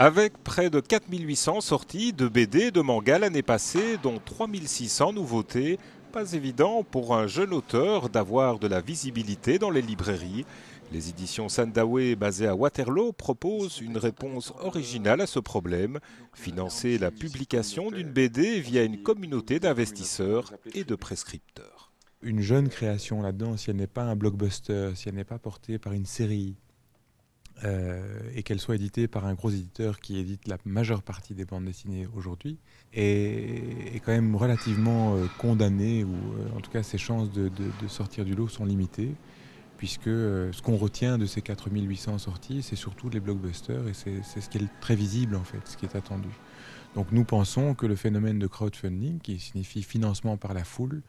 Avec près de 4800 sorties de BD et de manga l'année passée, dont 3600 nouveautés, pas évident pour un jeune auteur d'avoir de la visibilité dans les librairies. Les éditions Sandawe basées à Waterloo proposent une réponse originale à ce problème, financer la publication d'une BD via une communauté d'investisseurs et de prescripteurs. Une jeune création là-dedans, si elle n'est pas un blockbuster, si elle n'est pas portée par une série, et qu'elle soit éditée par un gros éditeur qui édite la majeure partie des bandes dessinées aujourd'hui, est quand même relativement condamnée, ou en tout cas ses chances de sortir du lot sont limitées, puisque ce qu'on retient de ces 4800 sorties, c'est surtout les blockbusters, et c'est ce qui est très visible en fait, ce qui est attendu. Donc nous pensons que le phénomène de crowdfunding, qui signifie financement par la foule,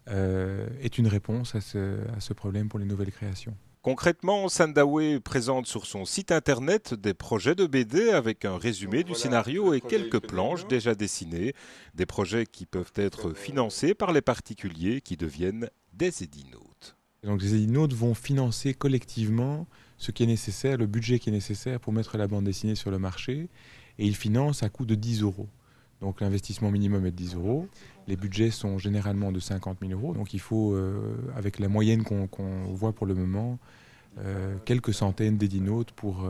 est une réponse à ce problème pour les nouvelles créations. Concrètement, Sandawe présente sur son site internet des projets de BD avec un résumé du scénario et quelques planches déjà dessinées, des projets qui peuvent être financés par les particuliers qui deviennent des édinotes. Donc les édinotes vont financer collectivement ce qui est nécessaire, le budget qui est nécessaire pour mettre la bande dessinée sur le marché, et ils financent à coût de 10 €. Donc l'investissement minimum est de 10 €. Les budgets sont généralement de 50 000 €. Donc il faut, avec la moyenne qu'on voit pour le moment, quelques centaines d'édinotes pour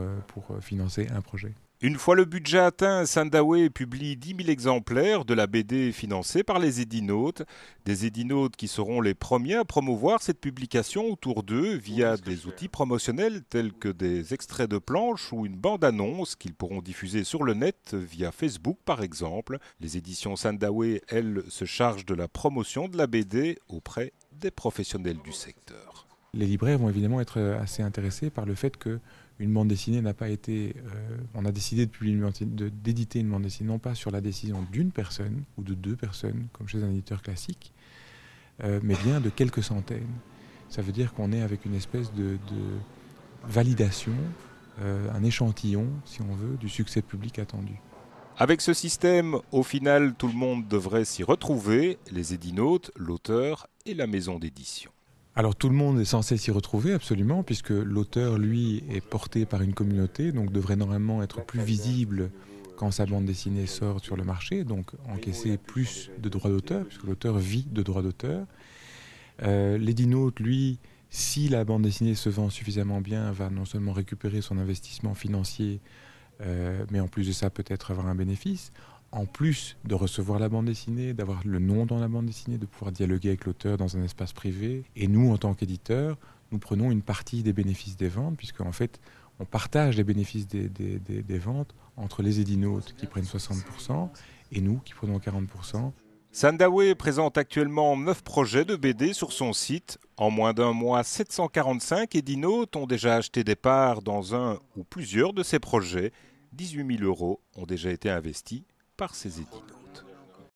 financer un projet. Une fois le budget atteint, Sandawe publie 10 000 exemplaires de la BD financée par les édinotes. Des édinotes qui seront les premiers à promouvoir cette publication autour d'eux via des outils promotionnels tels que des extraits de planches ou une bande-annonce qu'ils pourront diffuser sur le net via Facebook par exemple. Les éditions Sandawe, elles, se chargent de la promotion de la BD auprès des professionnels du secteur. Les libraires vont évidemment être assez intéressés par le fait qu'une bande dessinée n'a pas été... on a décidé d'éditer une bande dessinée non pas sur la décision d'une personne ou de deux personnes, comme chez un éditeur classique, mais bien de quelques centaines. Ça veut dire qu'on est avec une espèce de validation, un échantillon, si on veut, du succès public attendu. Avec ce système, au final, tout le monde devrait s'y retrouver, les édinotes, l'auteur et la maison d'édition. Alors tout le monde est censé s'y retrouver absolument, puisque l'auteur, lui, est porté par une communauté, donc devrait normalement être plus visible quand sa bande dessinée sort sur le marché, donc encaisser plus de droits d'auteur, puisque l'auteur vit de droits d'auteur. L'édinote, lui, si la bande dessinée se vend suffisamment bien, va non seulement récupérer son investissement financier, mais en plus de ça peut-être avoir un bénéfice. En plus de recevoir la bande dessinée, d'avoir le nom dans la bande dessinée, de pouvoir dialoguer avec l'auteur dans un espace privé. Et nous, en tant qu'éditeurs, nous prenons une partie des bénéfices des ventes, puisqu'en fait, on partage les bénéfices des ventes entre les édinotes qui prennent 60% et nous qui prenons 40%. Sandawe présente actuellement 9 projets de BD sur son site. En moins d'un mois, 745 édinotes ont déjà acheté des parts dans un ou plusieurs de ces projets. 18 000 € ont déjà été investis par ces éditeurs.